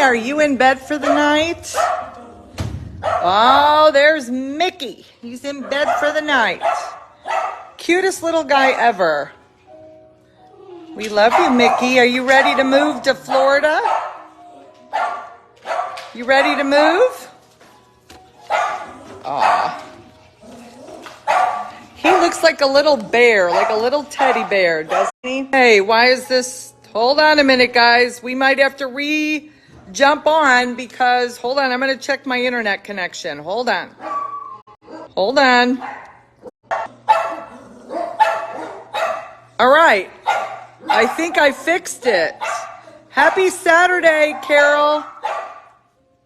are you in bed for the night? Oh, there's Mickey. He's in bed for the night. Cutest little guy ever. We love you, Mickey. Are you ready to move to Florida? You ready to move? Aw. He looks like a little bear, like a little teddy bear, doesn't he? Hey, why is this? Hold on a minute, guys. We might have to jump on because, hold on, I'm going to check my internet connection. Hold on. Hold on. All right. I think I fixed it. Happy Saturday, Carol.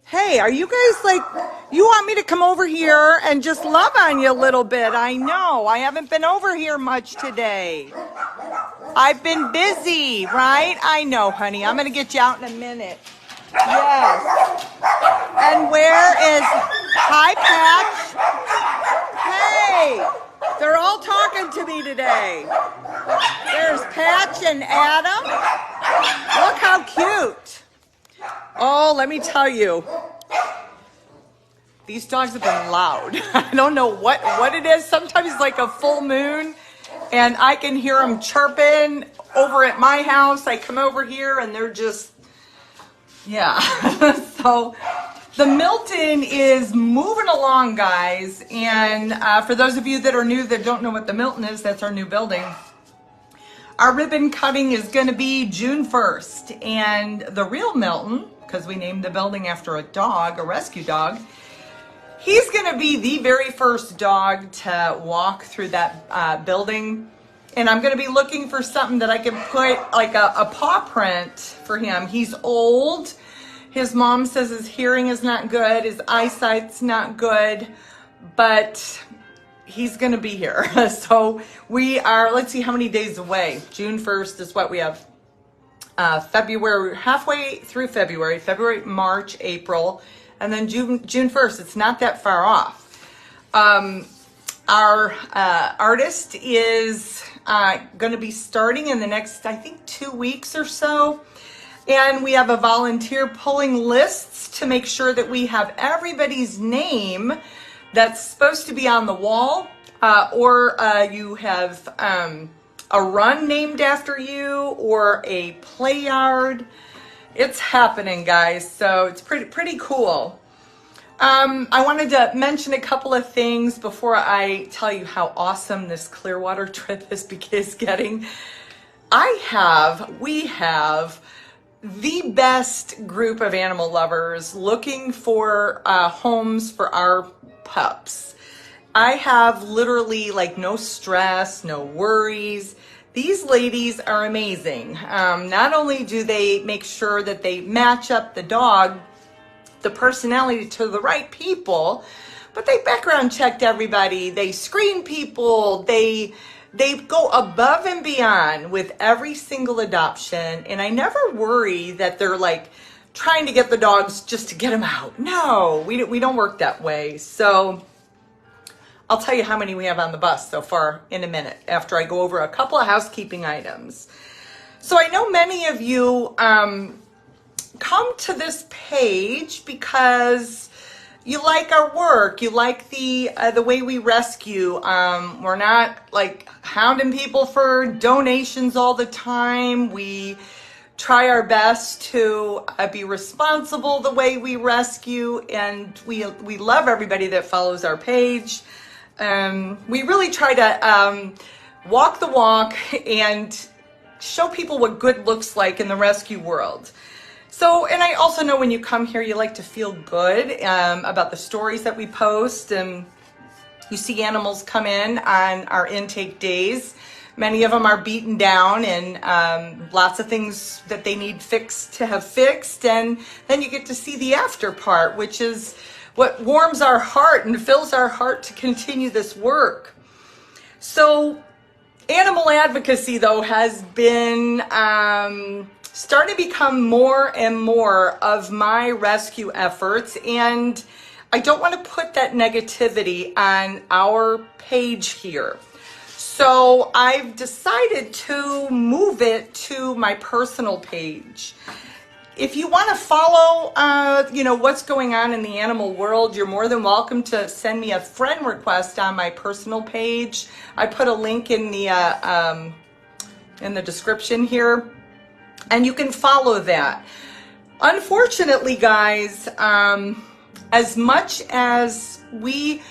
Hey, are you guys like, you want me to come over here and just love on you a little bit? I know. I haven't been over here much today. I've been busy, right? I know, honey. I'm going to get you out in a minute. Yes. And where is, hi, Patch. Hey, they're all talking to me today. There's Patch and Adam. Look how cute. Oh, let me tell you. These dogs have been loud. I don't know what it is. Sometimes it's like a full moon and I can hear them chirping over at my house. I come over here and they're just, yeah. So the Milton is moving along, guys. And for those of you that are new that don't know what the Milton is, that's our new building. Our ribbon cutting is going to be June 1st. And the real Milton, because we named the building after a dog, a rescue dog, he's going to be the very first dog to walk through that building. And I'm going to be looking for something that I can put like a paw print for him. He's old. His mom says his hearing is not good. His eyesight's not good. But he's going to be here. So we are, let's see how many days away. June 1st is what we have. February, halfway through February, March, April, and then June 1st. It's not that far off. Our artist is going to be starting in the next, I think, 2 weeks or so. And we have a volunteer pulling lists to make sure that we have everybody's name that's supposed to be on the wall, or you have a run named after you, or a play yard. It's happening, guys. So it's pretty cool. I wanted to mention a couple of things before I tell you how awesome this Clearwater trip is getting. We have the best group of animal lovers looking for homes for our pups. I have literally like no stress, no worries. These ladies are amazing. Not only do they make sure that they match up the dog, the personality to the right people, but they background checked everybody. They screen people. They go above and beyond with every single adoption. And I never worry that they're like trying to get the dogs just to get them out. No, we don't work that way. So I'll tell you how many we have on the bus so far in a minute after I go over a couple of housekeeping items. So I know many of you come to this page because you like our work. You like the way we rescue. We're not like hounding people for donations all the time. We try our best to be responsible the way we rescue, and we love everybody that follows our page. We really try to walk the walk and show people what good looks like in the rescue world. So, and I also know when you come here, you like to feel good about the stories that we post, and you see animals come in on our intake days. Many of them are beaten down and lots of things that they need fixed to have fixed. And then you get to see the after part, which is what warms our heart and fills our heart to continue this work. So animal advocacy, though, has been starting to become more and more of my rescue efforts. And I don't want to put that negativity on our page here. So I've decided to move it to my personal page. if you want to follow, what's going on in the animal world, you're more than welcome to send me a friend request on my personal page. I put a link in the description here, and you can follow that. Unfortunately, guys, as much as we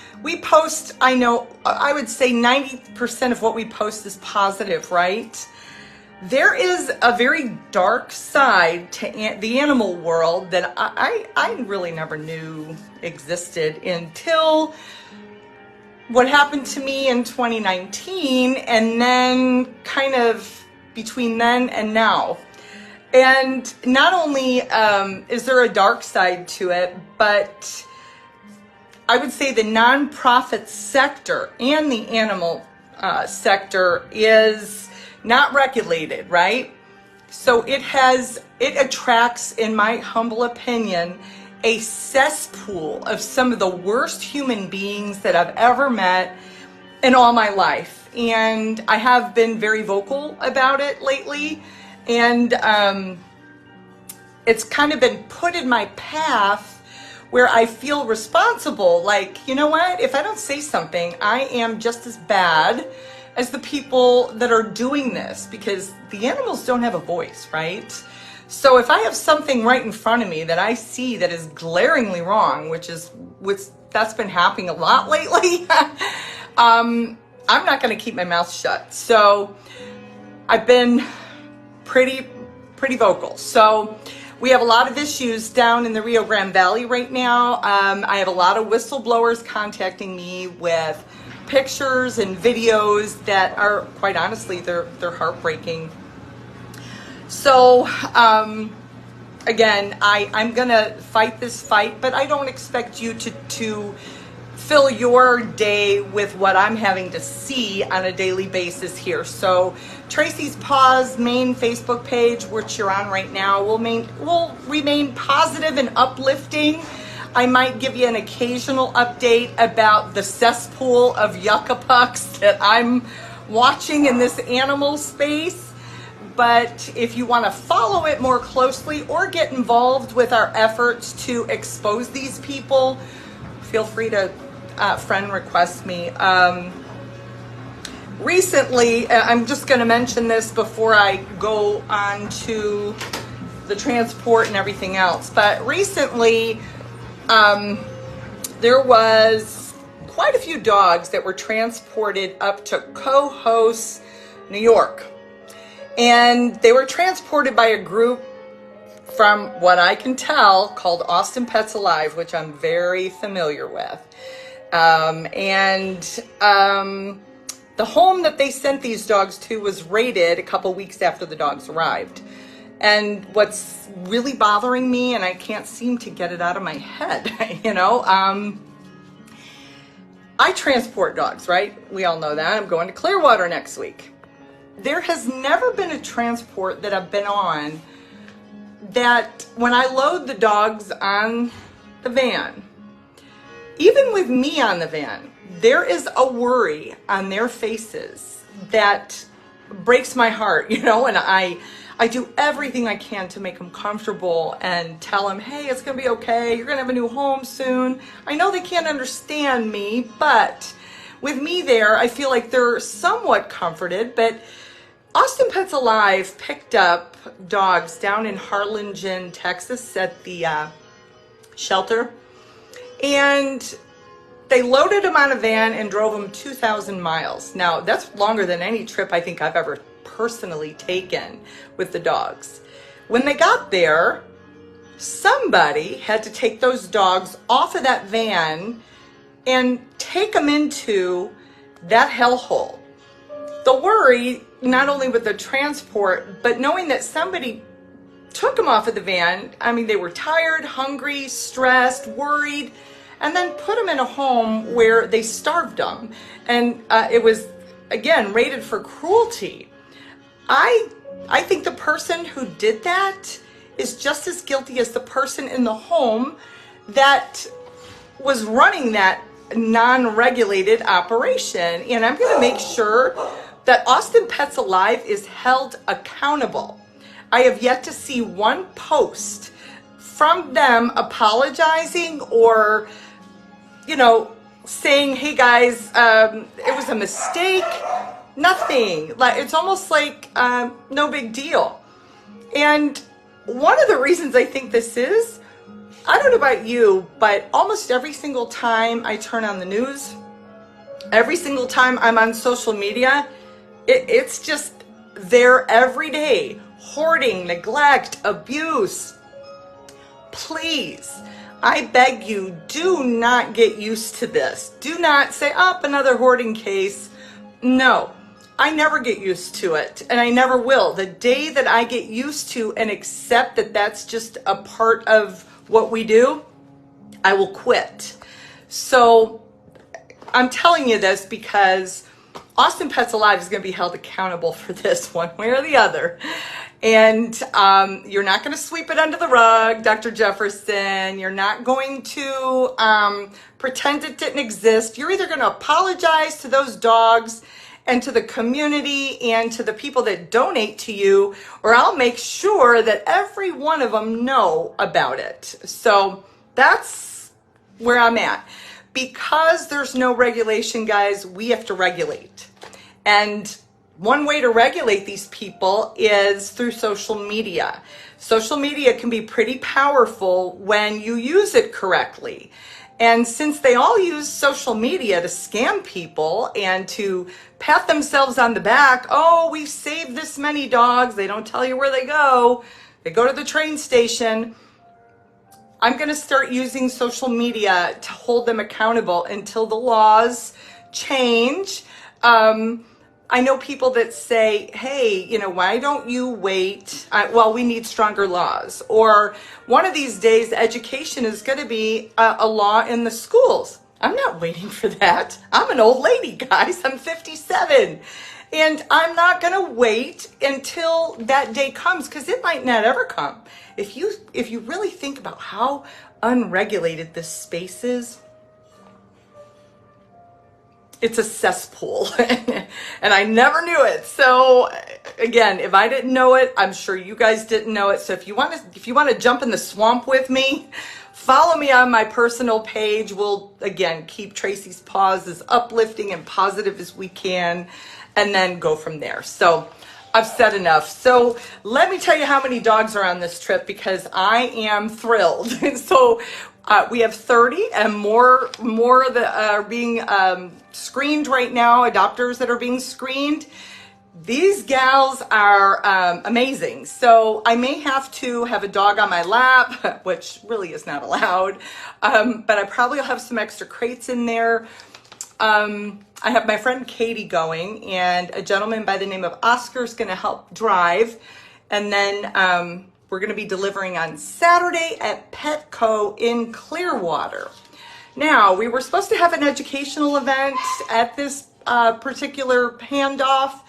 post, I would say 90% of what we post is positive, right? There is a very dark side to the animal world that I really never knew existed until what happened to me in 2019, and then kind of between then and now. And not only is there a dark side to it, but I would say the nonprofit sector and the animal sector is not regulated, right? So it attracts, in my humble opinion, a cesspool of some of the worst human beings that I've ever met in all my life. And I have been very vocal about it lately. And it's kind of been put in my path where I feel responsible. Like, you know what? If I don't say something, I am just as bad as the people that are doing this, because the animals don't have a voice, right? So if I have something right in front of me that I see that is glaringly wrong, which that's been happening a lot lately, I'm not going to keep my mouth shut. So I've been pretty vocal. So we have a lot of issues down in the Rio Grande Valley right now. I have a lot of whistleblowers contacting me with pictures and videos that are, quite honestly, they're heartbreaking. So again, I'm gonna fight this fight, but I don't expect you to fill your day with what I'm having to see on a daily basis here. So Tracy's Paws main Facebook page, which you're on right now, will remain positive and uplifting. I might give you an occasional update about the cesspool of yucca-pucks that I'm watching in this animal space. But if you want to follow it more closely or get involved with our efforts to expose these people, feel free to friend request me. Recently, I'm just going to mention this before I go on to the transport and everything else, but recently there was quite a few dogs that were transported up to Cohoes, New York. And they were transported by a group, from what I can tell, called Austin Pets Alive, which I'm very familiar with. The home that they sent these dogs to was raided a couple weeks after the dogs arrived. And what's really bothering me, and I can't seem to get it out of my head, I transport dogs, right? We all know that. I'm going to Clearwater next week. There has never been a transport that I've been on that when I load the dogs on the van, even with me on the van, there is a worry on their faces that breaks my heart, and I do everything I can to make them comfortable and tell them, hey, it's going to be okay. You're going to have a new home soon. I know they can't understand me, but with me there, I feel like they're somewhat comforted. But Austin Pets Alive picked up dogs down in Harlingen, Texas at the shelter. And they loaded them on a van and drove them 2,000 miles. Now, that's longer than any trip I think I've ever personally taken with the dogs. When they got there, somebody had to take those dogs off of that van and take them into that hellhole. The worry, not only with the transport, but knowing that somebody took them off of the van. I mean, they were tired, hungry, stressed, worried, and then put them in a home where they starved them. And it was, again, rated for cruelty. I think the person who did that is just as guilty as the person in the home that was running that non-regulated operation. And I'm going to make sure that Austin Pets Alive is held accountable. I have yet to see one post from them apologizing or, saying, hey guys, it was a mistake. Nothing. Like, it's almost like no big deal. And one of the reasons I think this is, I don't know about you, but almost every single time I turn on the news, every single time I'm on social media, it's just there every day. Hoarding, neglect, abuse. Please, I beg you, do not get used to this. Do not say, another hoarding case. No, I never get used to it, and I never will. The day that I get used to and accept that that's just a part of what we do, I will quit. So I'm telling you this because Austin Pets Alive is going to be held accountable for this one way or the other. And you're not going to sweep it under the rug, Dr. Jefferson. You're not going to pretend it didn't exist. You're either going to apologize to those dogs and to the community and to the people that donate to you, or I'll make sure that every one of them know about it. So that's where I'm at. Because there's no regulation, guys, we have to regulate. And one way to regulate these people is through social media. Social media can be pretty powerful when you use it correctly. And since they all use social media to scam people and to pat themselves on the back, we've saved this many dogs. They don't tell you where they go. They go to the train station. I'm going to start using social media to hold them accountable until the laws change. I know people that say, hey, why don't you wait? We need stronger laws. Or one of these days, education is going to be a law in the schools. I'm not waiting for that. I'm an old lady, guys. I'm 57. And I'm not going to wait until that day comes, because it might not ever come. If you really think about how unregulated this space is, it's a cesspool. And I never knew it. So again, if I didn't know it, I'm sure you guys didn't know it. So if you want to jump in the swamp with me, follow me on my personal page. We'll again keep Tracy's Paws as uplifting and positive as we can, and then go from there. So I've said enough. So let me tell you how many dogs are on this trip, because I am thrilled. So we have 30 and more that are being screened right now, adopters that are being screened. These gals are amazing. So I may have to have a dog on my lap, which really is not allowed, but I probably will have some extra crates in there. I have my friend Katie going, and a gentleman by the name of Oscar is going to help drive. And then we're going to be delivering on Saturday at Petco in Clearwater. Now, we were supposed to have an educational event at this particular handoff,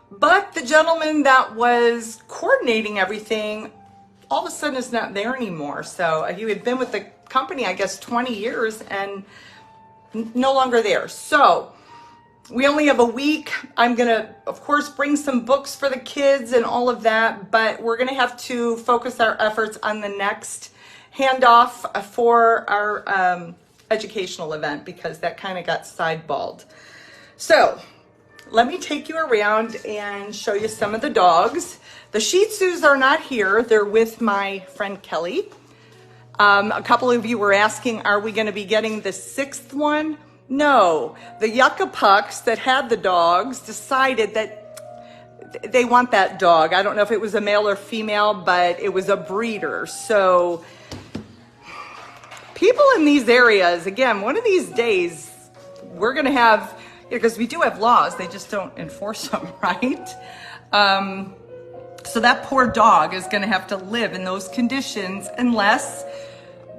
but the gentleman that was coordinating everything all of a sudden is not there anymore. So he had been with the company, I guess, 20 years and no longer there. So we only have a week. I'm going to, of course, bring some books for the kids and all of that, but we're going to have to focus our efforts on the next handoff for our educational event, because that kind of got sideballed. So let me take you around and show you some of the dogs. The Shih Tzus are not here. They're with my friend Kelly. A couple of you were asking, are we going to be getting the sixth one? No. The Yucca Pucks that had the dogs decided that they want that dog. I don't know if it was a male or female, but it was a breeder. So people in these areas, again, one of these days, we're going to have, because we do have laws, they just don't enforce them, right? So that poor dog is going to have to live in those conditions unless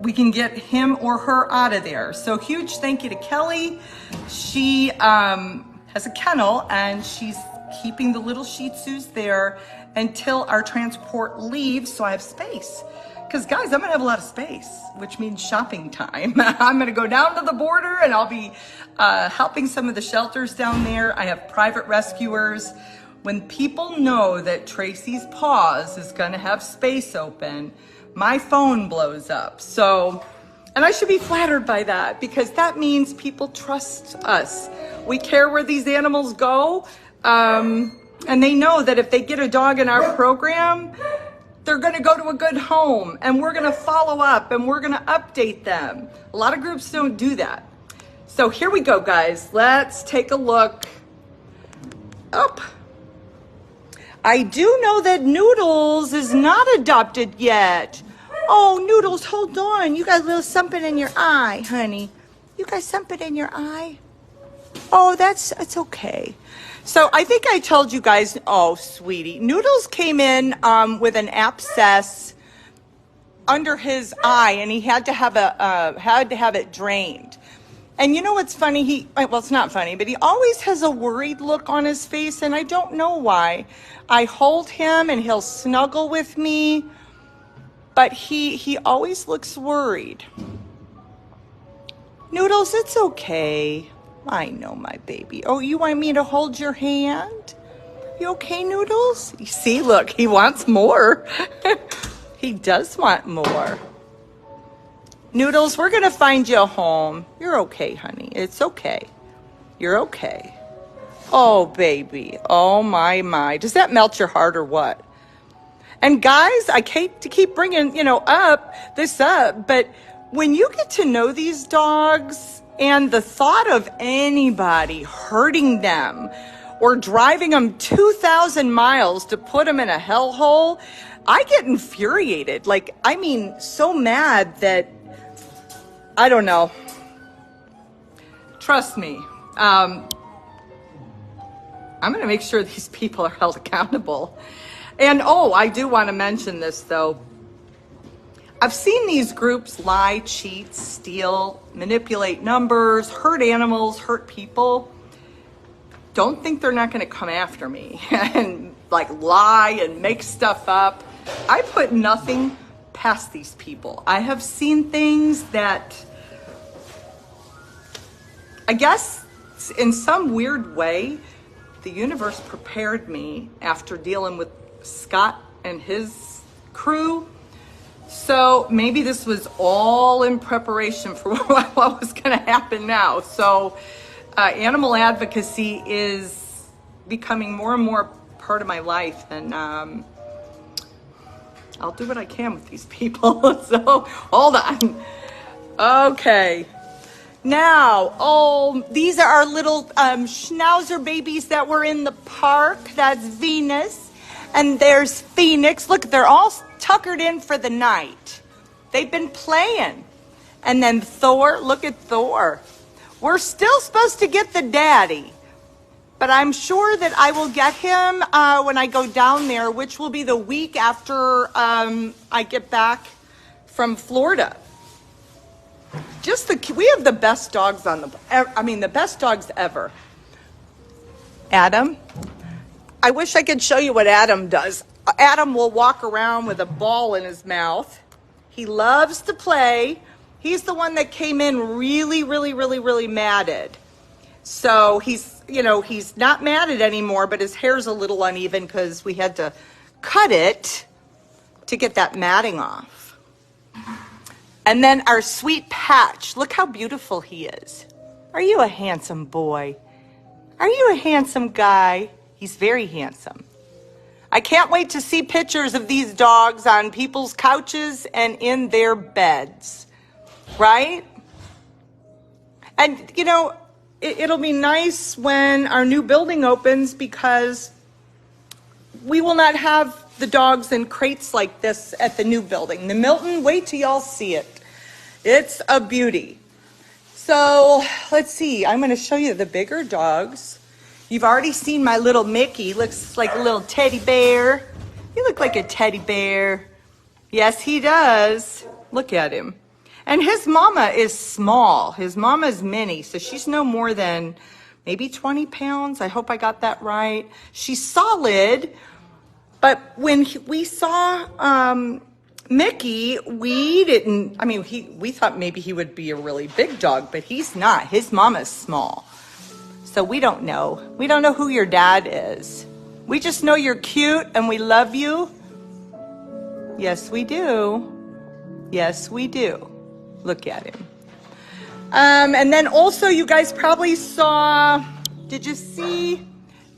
we can get him or her out of there. So huge thank you to Kelly. She has a kennel, and she's keeping the little Shih Tzus there until our transport leaves, so I have space. Because guys, I'm gonna have a lot of space, which means shopping time. I'm gonna go down to the border, and I'll be helping some of the shelters down there. I have private rescuers. when people know that Tracy's Paws is going to have space open, my phone blows up. So, and I should be flattered by that, because that means people trust us. We care where these animals go, and they know that if they get a dog in our program, they're going to go to a good home, and we're going to follow up, and we're going to update them. A lot of groups don't do that. So here we go, guys. Let's take a look. Up. I do know that Noodles is not adopted yet. Oh, Noodles, hold on. You got a little something in your eye, honey. You got something in your eye? Oh, it's okay. So I think I told you guys, oh, sweetie, Noodles came in with an abscess under his eye, and he had to have it drained. And you know what's funny? Well, it's not funny, but he always has a worried look on his face, and I don't know why. I hold him and he'll snuggle with me, but he always looks worried. Noodles, it's okay. I know, my baby. Oh, you want me to hold your hand? You okay, Noodles? You see, look, he wants more. He does want more. Noodles, we're going to find you a home. You're okay, honey. It's okay. You're okay. Oh, baby. Oh, my. Does that melt your heart or what? And guys, I hate to keep bringing, this up, but when you get to know these dogs and the thought of anybody hurting them or driving them 2,000 miles to put them in a hellhole, I get infuriated. So mad that I don't know. Trust me. I'm going to make sure these people are held accountable. And I do want to mention this though. I've seen these groups lie, cheat, steal, manipulate numbers, hurt animals, hurt people. Don't think they're not going to come after me and lie and make stuff up. I put nothing past these people. I have seen things that I guess in some weird way, the universe prepared me after dealing with Scott and his crew. So maybe this was all in preparation for what was going to happen now. So animal advocacy is becoming more and more part of my life. And I'll do what I can with these people. So hold on. Okay. Now, these are our little schnauzer babies that were in the park. That's Venus. And there's Phoenix. Look, they're all tuckered in for the night. They've been playing. And then Thor, look at Thor. We're still supposed to get the daddy. But I'm sure that I will get him when I go down there, which will be the week after I get back from Florida. We have the best dogs the best dogs ever. Adam, I wish I could show you what Adam does. Adam will walk around with a ball in his mouth. He loves to play. He's the one that came in really, really, really, really matted. So he's not matted anymore, but his hair's a little uneven because we had to cut it to get that matting off. And then our sweet Patch. Look how beautiful he is. Are you a handsome boy? Are you a handsome guy? He's very handsome. I can't wait to see pictures of these dogs on people's couches and in their beds. Right? And, it'll be nice when our new building opens because we will not have the dogs in crates like this at the new building. The Milton, wait till y'all see it. It's a beauty. So let's see. I'm going to show you the bigger dogs. You've already seen my little Mickey. Looks like a little teddy bear. You look like a teddy bear. Yes, he does. Look at him. And his mama is small. His mama's mini, so she's no more than maybe 20 pounds. I hope I got that right. She's solid, but when we saw Mickey, we thought maybe he would be a really big dog, but he's not. His mama's small. So we don't know. We don't know who your dad is. We just know you're cute and we love you. Yes, we do. Yes, we do. Look at him. And then also you guys probably saw, did you see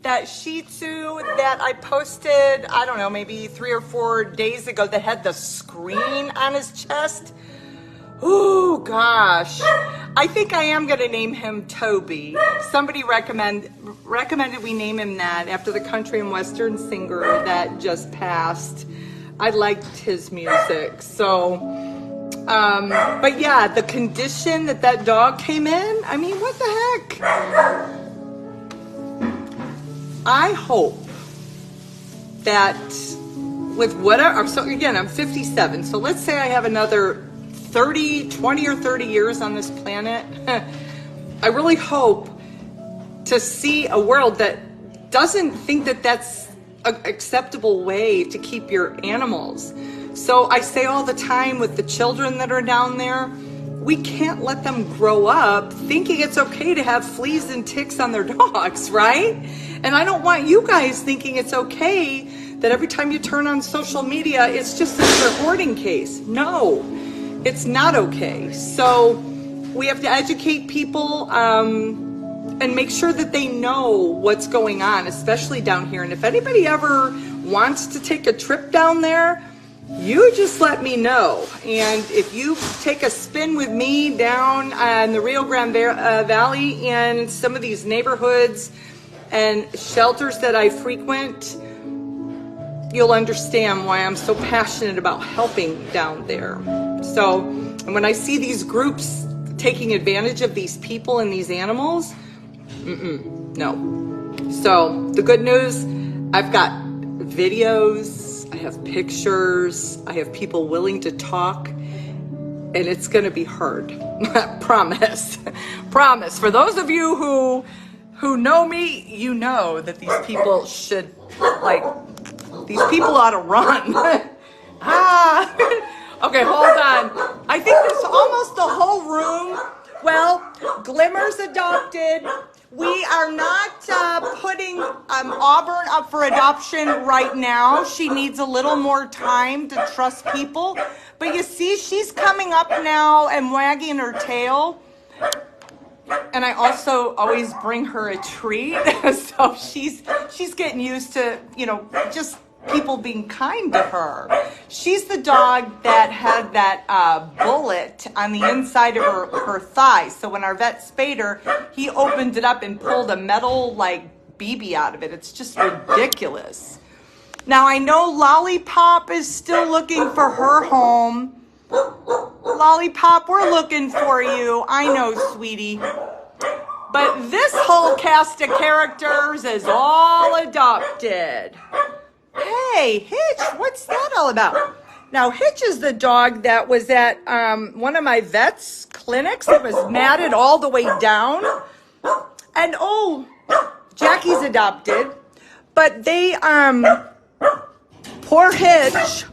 that Shih Tzu that I posted, I don't know, maybe 3 or 4 days ago that had the screen on his chest? Oh gosh, I think I am gonna name him Toby. Somebody recommended we name him that after the country and western singer that just passed. I liked his music, so, but yeah, the condition that dog came in, I mean, what the heck? I hope that with whatever, so again, I'm 57, so let's say I have another 20 or 30 years on this planet. I really hope to see a world that doesn't think that that's an acceptable way to keep your animals. So I say all the time with the children that are down there, we can't let them grow up thinking it's okay to have fleas and ticks on their dogs, right? And I don't want you guys thinking it's okay that every time you turn on social media, it's just another hoarding case. No. It's not okay. So we have to educate people and make sure that they know what's going on, especially down here. And if anybody ever wants to take a trip down there, you just let me know. And if you take a spin with me down in the Rio Grande Valley and some of these neighborhoods and shelters that I frequent, you'll understand why I'm so passionate about helping down there. So, and when I see these groups taking advantage of these people and these animals, no. So, the good news, I've got videos, I have pictures, I have people willing to talk, and it's going to be hard. Promise. Promise. For those of you who know me, you know that these people should, like, these people ought to run. Okay, hold on. I think there's almost the whole room. Well, Glimmer's adopted. We are not putting Auburn up for adoption right now. She needs a little more time to trust people. But you see, she's coming up now and wagging her tail. And I also always bring her a treat. So she's getting used to, you know, just people being kind to her. She's the dog that had that bullet on the inside of her thigh. So when our vet spayed her, he opened it up and pulled a metal like BB out of it. It's just ridiculous. Now I know Lollipop is still looking for her home. Lollipop, we're looking for you. I know, sweetie. But this whole cast of characters is all adopted. Hey, Hitch, what's that all about? Now, Hitch is the dog that was at one of my vet's clinics. It was matted all the way down. And, oh, Jackie's adopted. But they, poor Hitch,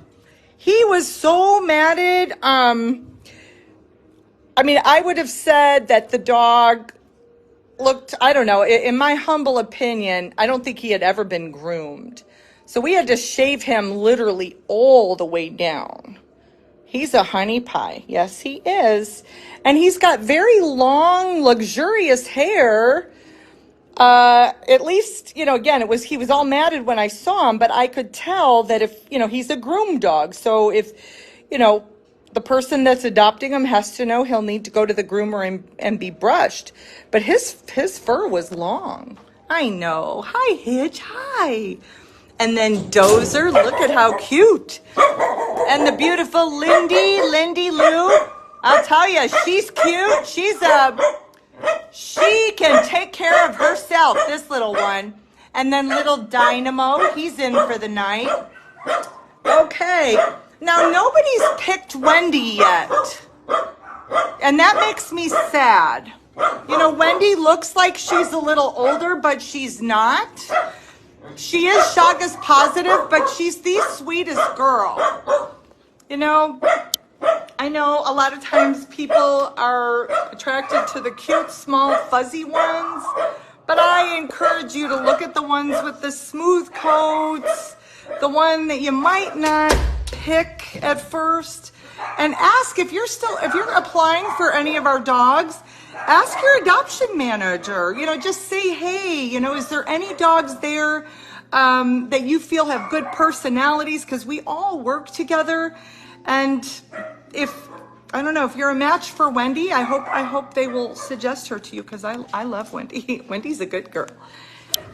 he was so matted. I mean, I would have said that the dog looked, I don't know, in my humble opinion, I don't think he had ever been groomed. So we had to shave him literally all the way down. He's a honey pie. Yes, he is. And he's got very long, luxurious hair. At least, you know, again, he was all matted when I saw him, but I could tell that if, you know, he's a groom dog. So if, you know, the person that's adopting him has to know he'll need to go to the groomer and be brushed. But his fur was long. I know. Hi, Hitch. Hi. And then Dozer, look at how cute. And the beautiful Lindy Lou. I'll tell you, she's cute. She can take care of herself, this little one. And then little Dynamo, he's in for the night. Okay, now nobody's picked Wendy yet. And that makes me sad. You know, Wendy looks like she's a little older, but she's not. She is Chagas positive, but she's the sweetest girl. You know, I know a lot of times people are attracted to the cute, small, fuzzy ones, But I encourage you to look at the ones with the smooth coats, the one that you might not pick at first, and ask if you're applying for any of our dogs, ask your adoption manager, just say, hey, is there any dogs there that you feel have good personalities? Because we all work together. And I don't know, if you're a match for Wendy, I hope they will suggest her to you, because I love Wendy. Wendy's a good girl.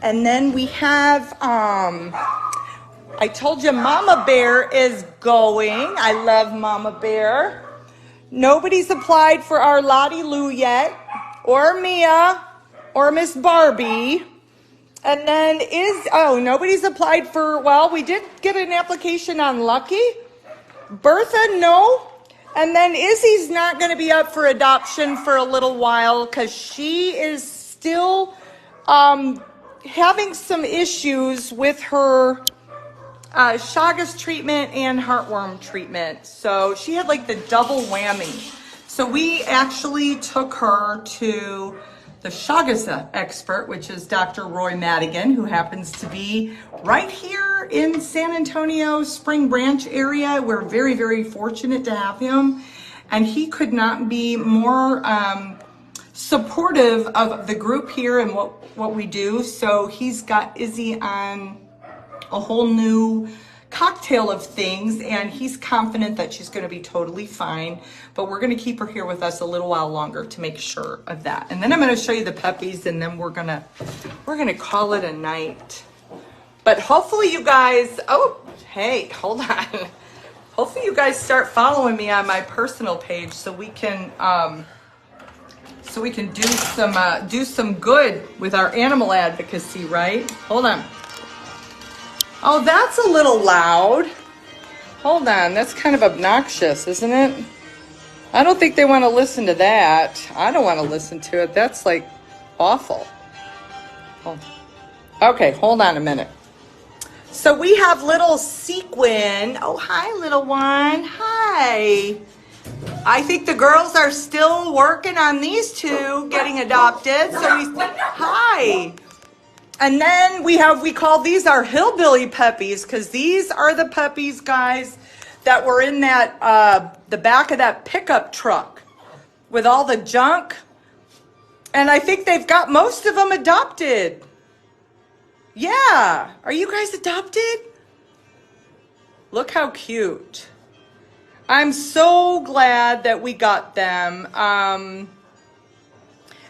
And then we have, I told you Mama Bear is going. I love Mama Bear. Nobody's applied for our Lottie Lou yet, or Mia, or Miss Barbie. And then nobody's applied for, well, we did get an application on Lucky. Bertha, no. And then Izzy's not going to be up for adoption for a little while because she is still having some issues with her Chagas treatment and heartworm treatment. So she had like the double whammy. So we actually took her to the Chagas expert, which is Dr. Roy Madigan, who happens to be right here in San Antonio, Spring Branch area. We're very, very fortunate to have him. And he could not be more supportive of the group here and what we do. So he's got Izzy on a whole new cocktail of things, and he's confident that she's going to be totally fine, but we're going to keep her here with us a little while longer to make sure of that. And then I'm going to show you the puppies, and then we're going to call it a night. But hopefully you guys, oh, hey, hold on. Hopefully you guys start following me on my personal page so we can do some good with our animal advocacy, right? Hold on. Oh, that's a little loud. Hold on, that's kind of obnoxious, isn't it? I don't think they want to listen to that. I don't want to listen to it. That's like awful. Okay, hold on a minute. So we have little Sequin. Oh, hi, little one. Hi. I think the girls are still working on these two getting adopted. Hi. And then we call these our hillbilly puppies, because these are the puppies, guys, that were in that the back of that pickup truck with all the junk. And I think they've got most of them adopted. Yeah. Are you guys adopted? Look how cute. I'm so glad that we got them.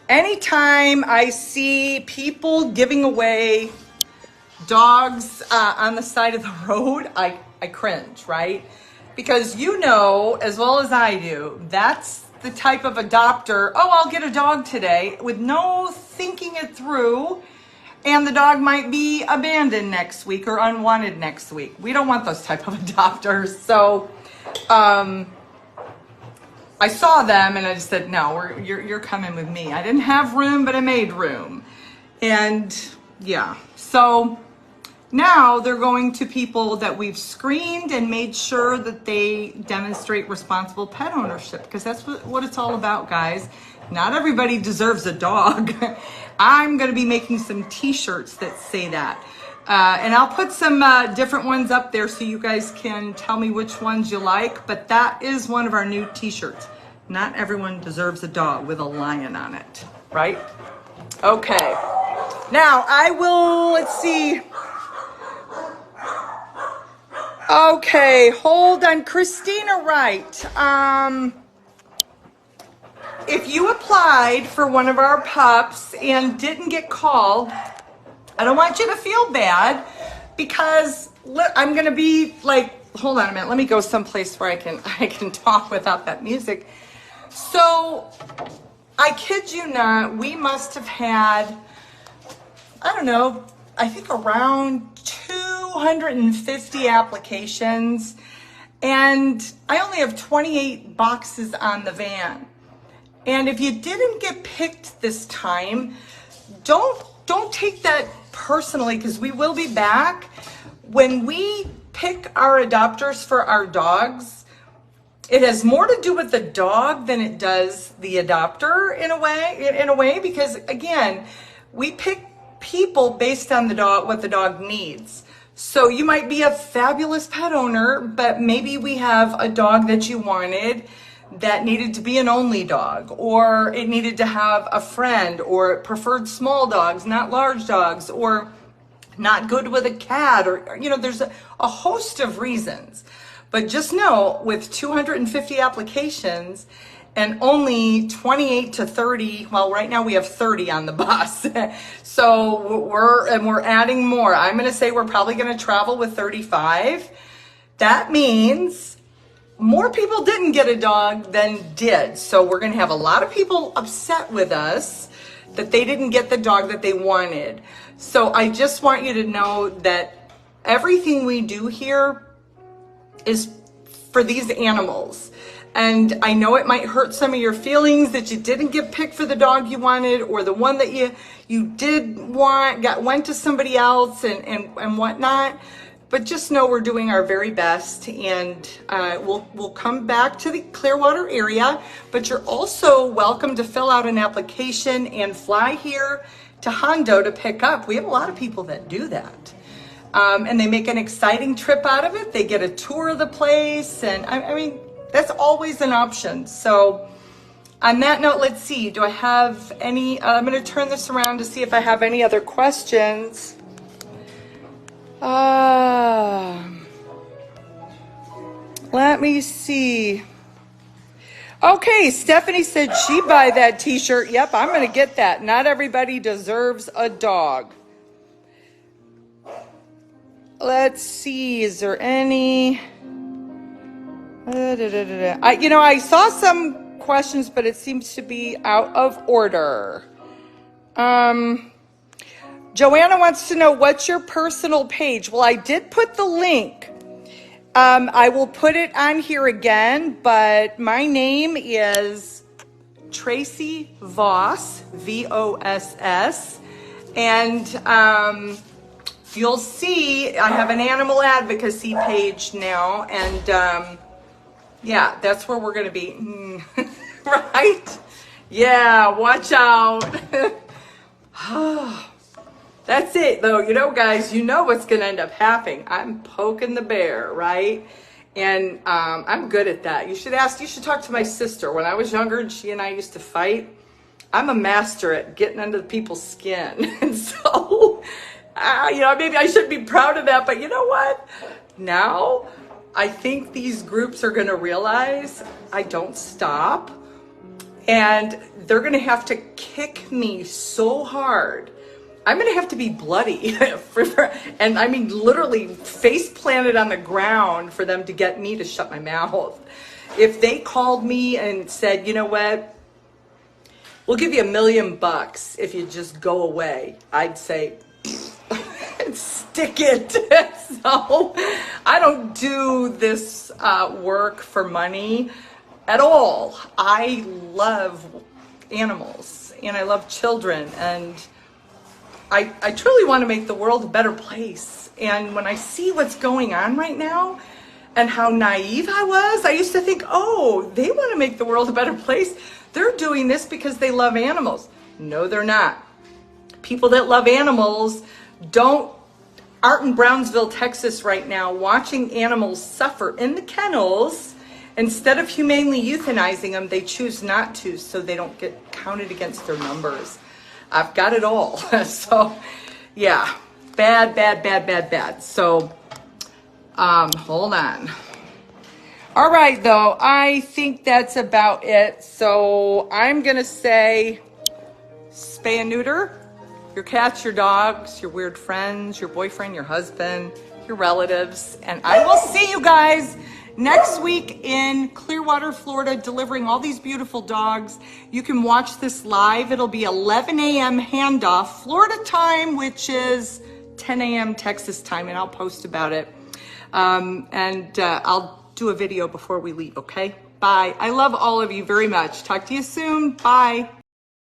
Anytime I see people giving away dogs on the side of the road, I cringe, right? Because as well as I do, that's the type of adopter, I'll get a dog today, with no thinking it through, and the dog might be abandoned next week or unwanted next week. We don't want those type of adopters. So I saw them and I just said, no, you're coming with me. I didn't have room, but I made room. And yeah, so now they're going to people that we've screened and made sure that they demonstrate responsible pet ownership, because that's what it's all about, guys. Not everybody deserves a dog. I'm going to be making some t-shirts that say that. And I'll put some different ones up there so you guys can tell me which ones you like. But that is one of our new t-shirts. Not everyone deserves a dog with a lion on it, right? Okay. Now let's see. Okay, hold on. Christina Wright. If you applied for one of our pups and didn't get called, I don't want you to feel bad, because I'm going to be like, hold on a minute. Let me go someplace where I can talk without that music. So I kid you not, we must have had, I don't know, I think around 250 applications, and I only have 28 boxes on the van. And if you didn't get picked this time, don't take that personally, because we will be back. When we pick our adopters for our dogs, it has more to do with the dog than it does the adopter in a way, because again, we pick people based on the dog, what the dog needs. So you might be a fabulous pet owner, but maybe we have a dog that you wanted that needed to be an only dog, or it needed to have a friend, or it preferred small dogs, not large dogs, or not good with a cat, or you know, there's a host of reasons. But just know, with 250 applications and only 28 to 30, well, right now we have 30 on the bus. So we're adding more. I'm going to say we're probably going to travel with 35. That means more people didn't get a dog than did. So we're going to have a lot of people upset with us that they didn't get the dog that they wanted. So I just want you to know that everything we do here is for these animals. And I know it might hurt some of your feelings that you didn't get picked for the dog you wanted, or the one that you did want went to somebody else and whatnot. But just know we're doing our very best, and we'll come back to the Clearwater area. But you're also welcome to fill out an application and fly here to Hondo to pick up. We have a lot of people that do that. And they make an exciting trip out of it. They get a tour of the place, and I mean, that's always an option. So on that note, let's see, do I have any, I'm going to turn this around to see if I have any other questions. Let me see. Okay, Stephanie said she'd buy that t-shirt. Yep, I'm going to get that. Not everybody deserves a dog. Let's see, is there any... I saw some questions, but it seems to be out of order. Joanna wants to know, what's your personal page? Well, I did put the link. I will put it on here again, but my name is Tracy Voss, V-O-S-S, and you'll see I have an animal advocacy page now, and yeah, that's where we're going to be. Right? Yeah, watch out. That's it, though. You know, guys, you know what's going to end up happening. I'm poking the bear, right? And I'm good at that. You should talk to my sister. When I was younger and she and I used to fight, I'm a master at getting under people's skin. And so, maybe I shouldn't be proud of that, but you know what? Now, I think these groups are going to realize I don't stop, and they're going to have to kick me so hard. I'm going to have to be bloody, and I mean literally face planted on the ground for them to get me to shut my mouth. If they called me and said, you know what, we'll give you $1 million if you just go away, I'd say, stick it. So I don't do this work for money at all. I love animals and I love children, and I truly want to make the world a better place. And when I see what's going on right now and how naive I used to think, oh, they want to make the world a better place. They're doing this because they love animals. No, they're not. People that love animals aren't in Brownsville, Texas right now watching animals suffer in the kennels. Instead of humanely euthanizing them, they choose not to, so they don't get counted against their numbers. I've got it all. So yeah, bad. So hold on. All right, though, I think that's about it. So I'm gonna say spay and neuter your cats, your dogs, your weird friends, your boyfriend, your husband, your relatives. And I will see you guys next week in Clearwater, Florida, delivering all these beautiful dogs. You can watch this live. It'll be 11 a.m. handoff Florida time, which is 10 a.m. Texas time, and I'll post about it. I'll do a video before we leave, okay? Bye. I love all of you very much. Talk to you soon. Bye.